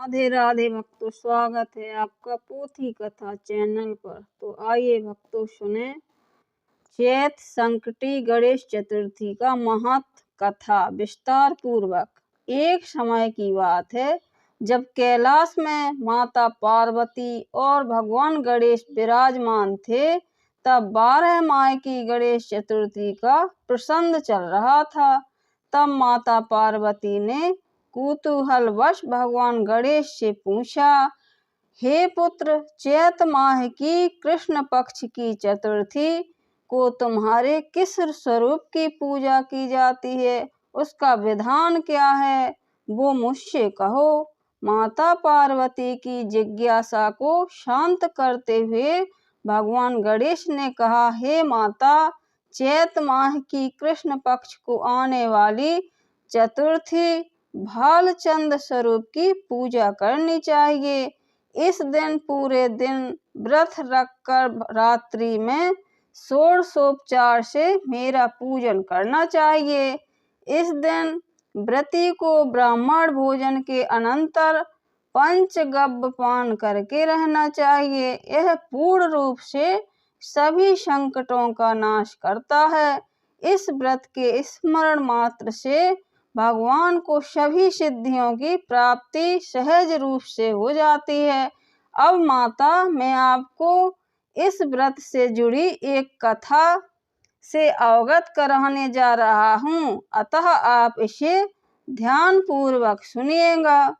राधे राधे भक्तों, स्वागत है आपका पोथी कथा चैनल पर। तो आइए भक्तों सुने चैत संकटी गणेश चतुर्थी का महत्व कथा विस्तार पूर्वक। एक समय की बात है जब कैलाश में माता पार्वती और भगवान गणेश विराजमान थे, तब 12 माह की गणेश चतुर्थी का प्रसंग चल रहा था। तब माता पार्वती ने कुतूहलवश भगवान गणेश से पूछा, हे पुत्र, चैत माह की कृष्ण पक्ष की चतुर्थी को तुम्हारे किस स्वरूप की पूजा की जाती है, उसका विधान क्या है, वो मुझसे कहो। माता पार्वती की जिज्ञासा को शांत करते हुए भगवान गणेश ने कहा, हे माता, चैत माह की कृष्ण पक्ष को आने वाली चतुर्थी भालचंद्र स्वरूप की पूजा करनी चाहिए। इस दिन पूरे दिन व्रत रखकर रात्रि में षोडशोपचार से मेरा पूजन करना चाहिए। इस दिन व्रती को ब्राह्मण भोजन के अनंतर पंचगव्य पान करके रहना चाहिए। यह पूर्ण रूप से सभी संकटों का नाश करता है। इस व्रत के स्मरण मात्र से भगवान को सभी सिद्धियों की प्राप्ति सहज रूप से हो जाती है। अब माता, मैं आपको इस व्रत से जुड़ी एक कथा से अवगत कराने जा रहा हूँ, अतः आप इसे ध्यान पूर्वक सुनिएगा।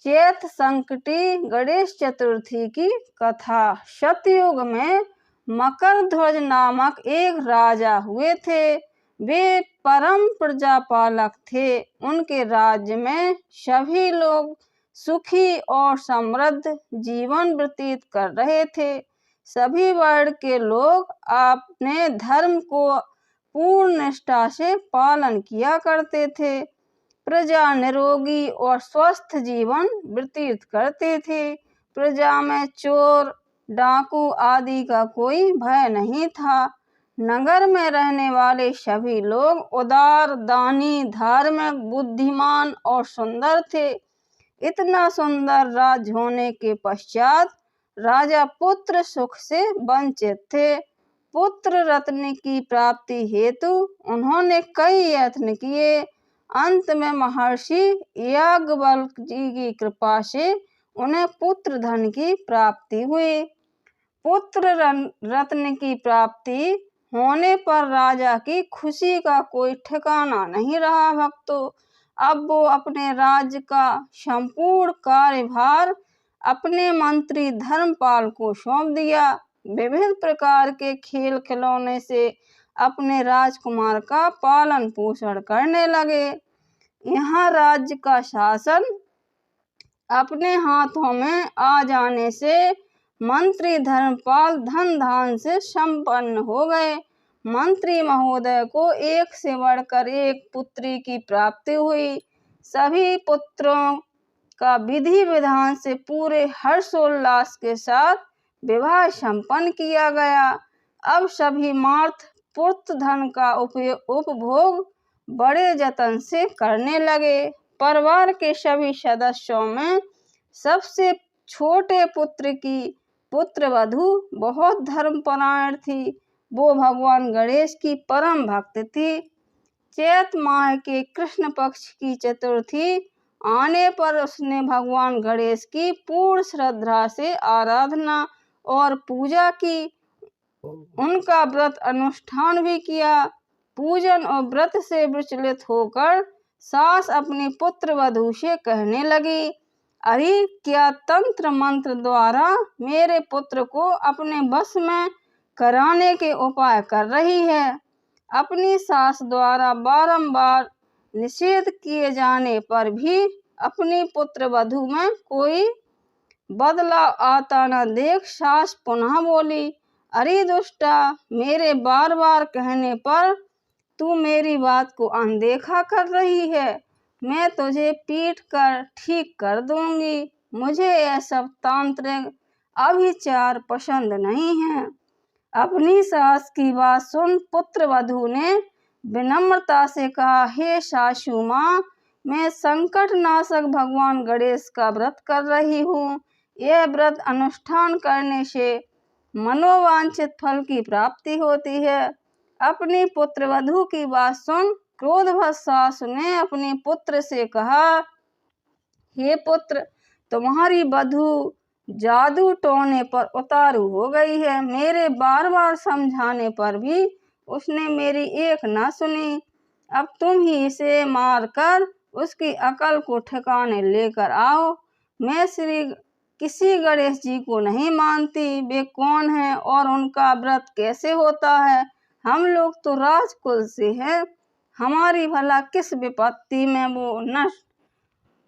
चैत संकटी गणेश चतुर्थी की कथा। सतयुग में मकरध्वज नामक एक राजा हुए थे। वे परम प्रजापालक थे। उनके राज्य में सभी लोग सुखी और समृद्ध जीवन व्यतीत कर रहे थे। सभी वर्ण के लोग अपने धर्म को पूर्ण निष्ठा से पालन किया करते थे। प्रजा निरोगी और स्वस्थ जीवन व्यतीत करते थे। प्रजा में चोर, डाकू आदि का कोई भय नहीं था। नगर में रहने वाले सभी लोग उदार, दानी, धार्मिक, बुद्धिमान और सुंदर थे। इतना सुंदर राज्य होने के पश्चात राजा पुत्र सुख से वंचित थे। पुत्र रत्न की प्राप्ति हेतु उन्होंने कई यत्न किए। अंत में महर्षि याज्ञवल्क्य जी की कृपा से उन्हें पुत्र धन की प्राप्ति हुई। पुत्र रत्न की प्राप्ति होने पर राजा की खुशी का कोई ठिकाना नहीं रहा भक्तों। अब वो अपने राज्य का संपूर्ण कार्यभार अपने मंत्री धर्मपाल को सौंप दिया। विभिन्न प्रकार के खेल खिलौने से अपने राजकुमार का पालन पोषण करने लगे। यहाँ राज्य का शासन अपने हाथों में आ जाने से मंत्री धर्मपाल धन धान से संपन्न हो गए। मंत्री महोदय को एक से बढ़कर एक पुत्री की प्राप्ति हुई। सभी पुत्रों का विधि विधान से पूरे हर्षोल्लास के साथ विवाह संपन्न किया गया। अब सभी मार्थ पुत्र धन का उपभोग बड़े जतन से करने लगे। परिवार के सभी सदस्यों में सबसे छोटे पुत्र की पुत्रवधू बहुत धर्मपरायण थी। वो भगवान गणेश की परम भक्त थी। चैत माह के कृष्ण पक्ष की चतुर्थी आने पर उसने भगवान गणेश की पूर्ण श्रद्धा से आराधना और पूजा की। उनका व्रत अनुष्ठान भी किया। पूजन और व्रत से विचलित होकर सास अपनी पुत्र वधू से कहने लगी, अरे क्या तंत्र मंत्र द्वारा मेरे पुत्र को अपने बस में कराने के उपाय कर रही है। अपनी सास द्वारा बारंबार निषेध किए जाने पर भी अपनी पुत्र वधू में कोई बदलाव आता न देख सास पुनः बोली, अरे दुष्टा, मेरे बार बार कहने पर तू मेरी बात को अनदेखा कर रही है। मैं तुझे पीट कर ठीक कर दूंगी। मुझे यह सब तांत्रिक अभिचार पसंद नहीं है। अपनी सास की बात सुन पुत्र वधू ने विनम्रता से कहा, हे सासू माँ, मैं संकट नाशक भगवान गणेश का व्रत कर रही हूँ। यह व्रत अनुष्ठान करने से मनोवांछित फल की प्राप्ति होती है। अपनी पुत्र वधू की बात सुन क्रोधवश सासु ने अपने पुत्र से कहा, हे पुत्र, तुम्हारी वधू जादू टोने पर उतारू हो गई है। मेरे बार बार समझाने पर भी उसने मेरी एक न सुनी। अब तुम ही इसे मारकर उसकी अकल को ठिकाने लेकर आओ। मैं किसी गणेश जी को नहीं मानती। वे कौन हैं और उनका व्रत कैसे होता है? हम लोग तो राजकुल से हैं। हमारी भला किस विपत्ति में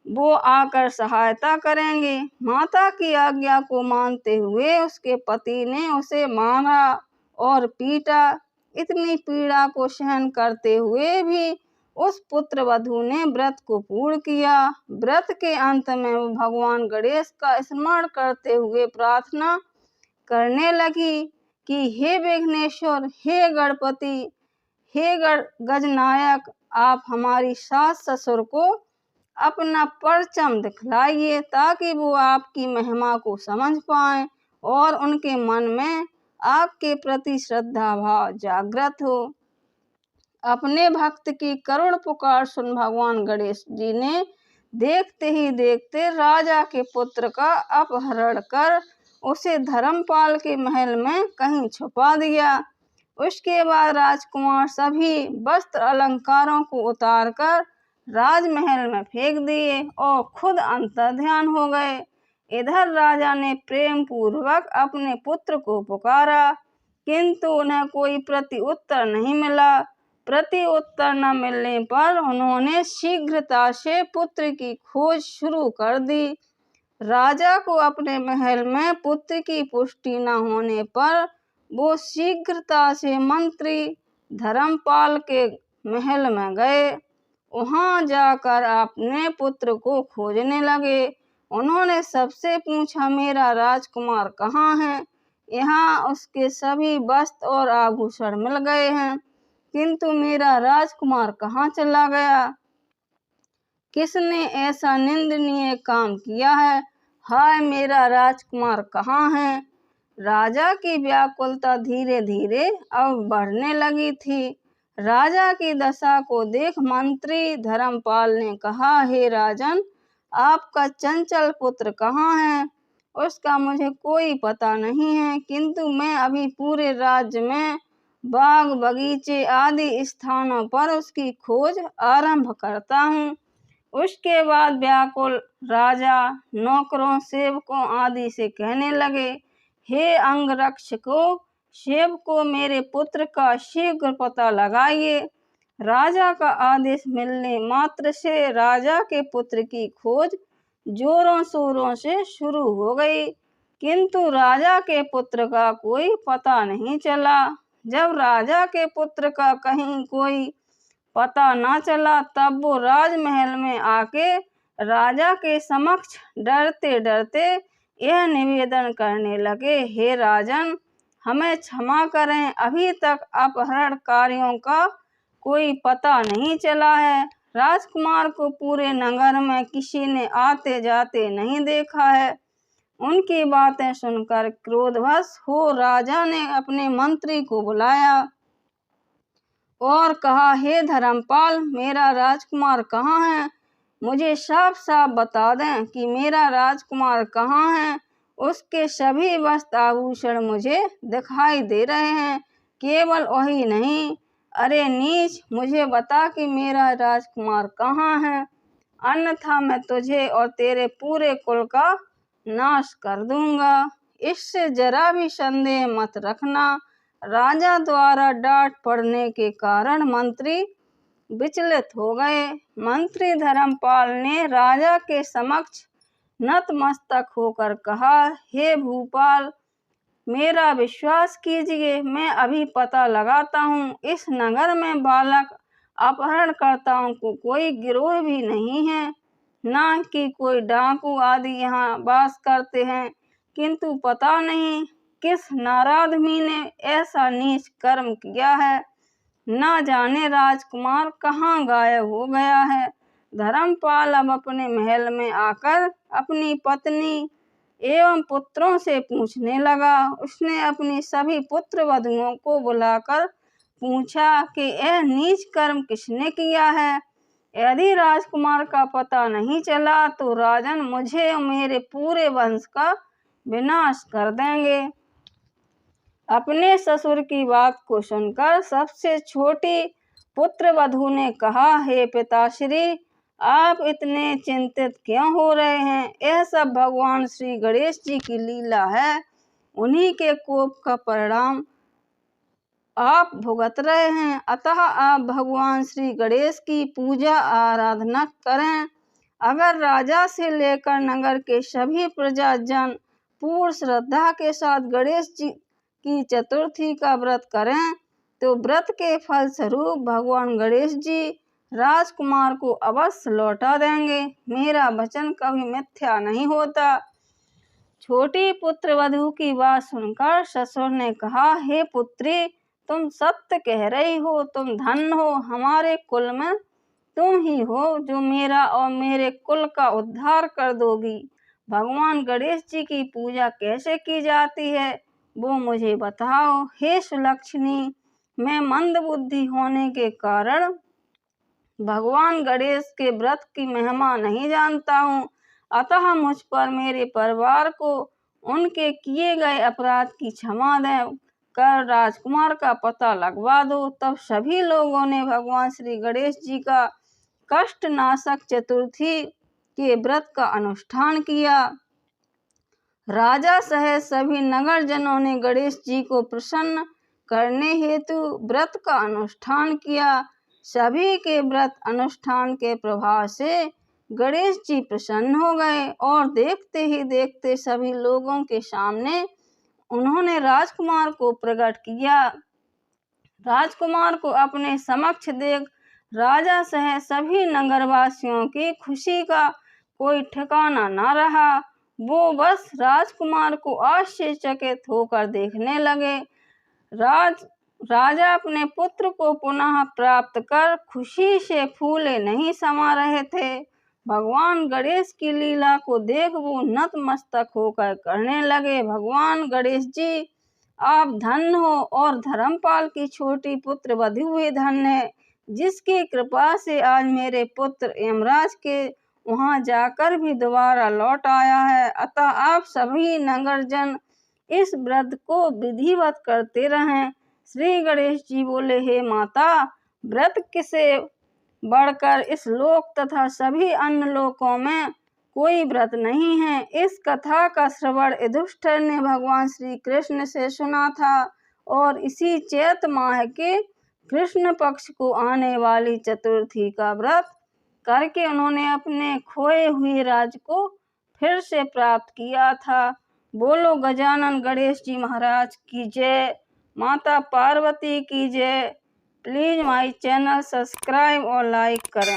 वो आकर सहायता करेंगे। माता की आज्ञा को मानते हुए उसके पति ने उसे मारा और पीटा। इतनी पीड़ा को सहन करते हुए भी उस पुत्र वधू ने व्रत को पूर्ण किया। व्रत के अंत में वो भगवान गणेश का स्मरण करते हुए प्रार्थना करने लगी कि हे विघ्नेश्वर, हे गणपति, हे गजनायक, आप हमारी सास ससुर को अपना परचम दिखलाइए ताकि वो आपकी महिमा को समझ पाएं और उनके मन में आपके प्रति श्रद्धा भाव जागृत हो। अपने भक्त की करुण पुकार सुन भगवान गणेश जी ने देखते ही देखते राजा के पुत्र का अपहरण कर उसे धर्मपाल के महल में कहीं छुपा दिया। उसके बाद राजकुमार सभी वस्त्र अलंकारों को उतारकर राजमहल में फेंक दिए और खुद अंतर्ध्यान हो गए। इधर राजा ने प्रेम पूर्वक अपने पुत्र को पुकारा, किंतु उन्हें कोई प्रति उत्तर नहीं मिला। प्रति उत्तर न मिलने पर उन्होंने शीघ्रता से पुत्र की खोज शुरू कर दी। राजा को अपने महल में पुत्र की पुष्टि न होने पर वो शीघ्रता से मंत्री धर्मपाल के महल में गए। वहां जाकर अपने पुत्र को खोजने लगे। उन्होंने सबसे पूछा, मेरा राजकुमार कहाँ है? यहाँ उसके सभी वस्त्र और आभूषण मिल गए हैं, किंतु मेरा राजकुमार कहाँ चला गया? किसने ऐसा निंदनीय काम किया है? हाय, मेरा राजकुमार कहाँ है? राजा की व्याकुलता धीरे धीरे अब बढ़ने लगी थी। राजा की दशा को देख मंत्री धर्मपाल ने कहा, हे राजन, आपका चंचल पुत्र कहाँ है? उसका मुझे कोई पता नहीं है, किंतु मैं अभी पूरे राज्य में बाग बगीचे आदि स्थानों पर उसकी खोज आरंभ करता हूँ। उसके बाद व्याकुल राजा नौकरों, सेवकों आदि से कहने लगे, हे अंगरक्षकों, सेवकों, मेरे पुत्र का शीघ्र पता लगाइए। राजा का आदेश मिलने मात्र से राजा के पुत्र की खोज जोरों शोरों से शुरू हो गई, किंतु राजा के पुत्र का कोई पता नहीं चला। जब राजा के पुत्र का कहीं कोई पता न चला, तब वो राजमहल में आके राजा के समक्ष डरते डरते यह निवेदन करने लगे, हे राजन, हमें क्षमा करें, अभी तक अपहरणकारियों का कोई पता नहीं चला है। राजकुमार को पूरे नगर में किसी ने आते जाते नहीं देखा है। उनकी बातें सुनकर क्रोधवश हो राजा ने अपने मंत्री को बुलाया और कहा, हे धर्मपाल, मेरा राजकुमार कहाँ है? मुझे साफ साफ बता दें कि मेरा राजकुमार कहाँ है। उसके सभी वस्त्र आभूषण मुझे दिखाई दे रहे हैं, केवल वही नहीं। अरे नीच, मुझे बता कि मेरा राजकुमार कहाँ है, अन्यथा मैं तुझे और तेरे पूरे कुल का नाश कर दूंगा। इससे जरा भी संदेह मत रखना। राजा द्वारा डांट पड़ने के कारण मंत्री विचलित हो गए। मंत्री धर्मपाल ने राजा के समक्ष नतमस्तक होकर कहा, हे भूपाल, मेरा विश्वास कीजिए, मैं अभी पता लगाता हूँ। इस नगर में बालक अपहरणकर्ताओं को कोई गिरोह भी नहीं है, ना कि कोई डाकू आदि यहाँ वास करते हैं, किंतु पता नहीं किस नारादमी ने ऐसा नीच कर्म किया है। ना जाने राजकुमार कहाँ गायब हो गया है। धर्मपाल अब अपने महल में आकर अपनी पत्नी एवं पुत्रों से पूछने लगा। उसने अपनी सभी पुत्र वधुओं को बुलाकर पूछा कि यह नीच कर्म किसने किया है। यदि राजकुमार का पता नहीं चला तो राजन मुझे और मेरे पूरे वंश का विनाश कर देंगे। अपने ससुर की बात को सुनकर सबसे छोटी पुत्र वधू ने कहा, हे पिताश्री, आप इतने चिंतित क्यों हो रहे हैं? यह सब भगवान श्री गणेश जी की लीला है। उन्हीं के कोप का परिणाम आप भुगत रहे हैं। अतः आप भगवान श्री गणेश की पूजा आराधना करें। अगर राजा से लेकर नगर के सभी प्रजाजन पूर्ण श्रद्धा के साथ गणेश जी की चतुर्थी का व्रत करें तो व्रत के फल स्वरूप भगवान गणेश जी राजकुमार को अवश्य लौटा देंगे। मेरा वचन कभी मिथ्या नहीं होता। छोटी पुत्र वधू की बात सुनकर ससुर ने कहा, हे पुत्री, तुम सत्य कह रही हो। तुम धन्य हो। हमारे कुल में तुम ही हो जो मेरा और मेरे कुल का उद्धार कर दोगी। भगवान गणेश जी की पूजा कैसे की जाती है वो मुझे बताओ। हे सुलक्षणी, मैं मंद बुद्धि होने के कारण भगवान गणेश के व्रत की महिमा नहीं जानता हूँ। अतः मुझ पर मेरे परिवार को उनके किए गए अपराध की क्षमा दें कर राजकुमार का पता लगवा दो। तब सभी लोगों ने भगवान श्री गणेश जी का कष्टनाशक चतुर्थी के व्रत का अनुष्ठान किया। राजा सहित सभी नगर जनों ने गणेश जी को प्रसन्न करने हेतु व्रत का अनुष्ठान किया। सभी के व्रत अनुष्ठान के प्रभाव से गणेश जी प्रसन्न हो गए और देखते ही देखते सभी लोगों के सामने उन्होंने राजकुमार को प्रकट किया। राजकुमार को अपने समक्ष देख राजा सहित सभी नगरवासियों की खुशी का कोई ठिकाना न रहा। वो बस राजकुमार को आश्चर्यचकित होकर देखने लगे। राजा अपने पुत्र को पुनः प्राप्त कर खुशी से फूले नहीं समा रहे थे। भगवान गणेश की लीला को देख वो नतमस्तक होकर कहने लगे, भगवान गणेश जी, आप धन्य हो और धर्मपाल की छोटी पुत्र वधू हुई धन्य है, जिसकी कृपा से आज मेरे पुत्र यमराज के वहां जाकर भी दोबारा लौट आया है। अतः आप सभी नगरजन इस व्रत को विधिवत करते रहें। श्री गणेश जी बोले, हे माता, व्रत से बढ़कर इस लोक तथा सभी अन्य लोकों में कोई व्रत नहीं है। इस कथा का श्रवण युधिष्ठिर ने भगवान श्री कृष्ण से सुना था और इसी चैत माह के कृष्ण पक्ष को आने वाली चतुर्थी का व्रत करके उन्होंने अपने खोए हुए राज को फिर से प्राप्त किया था। बोलो गजानन गणेश जी महाराज की जय। माता पार्वती की जय। प्लीज माय चैनल सब्सक्राइब और लाइक करें।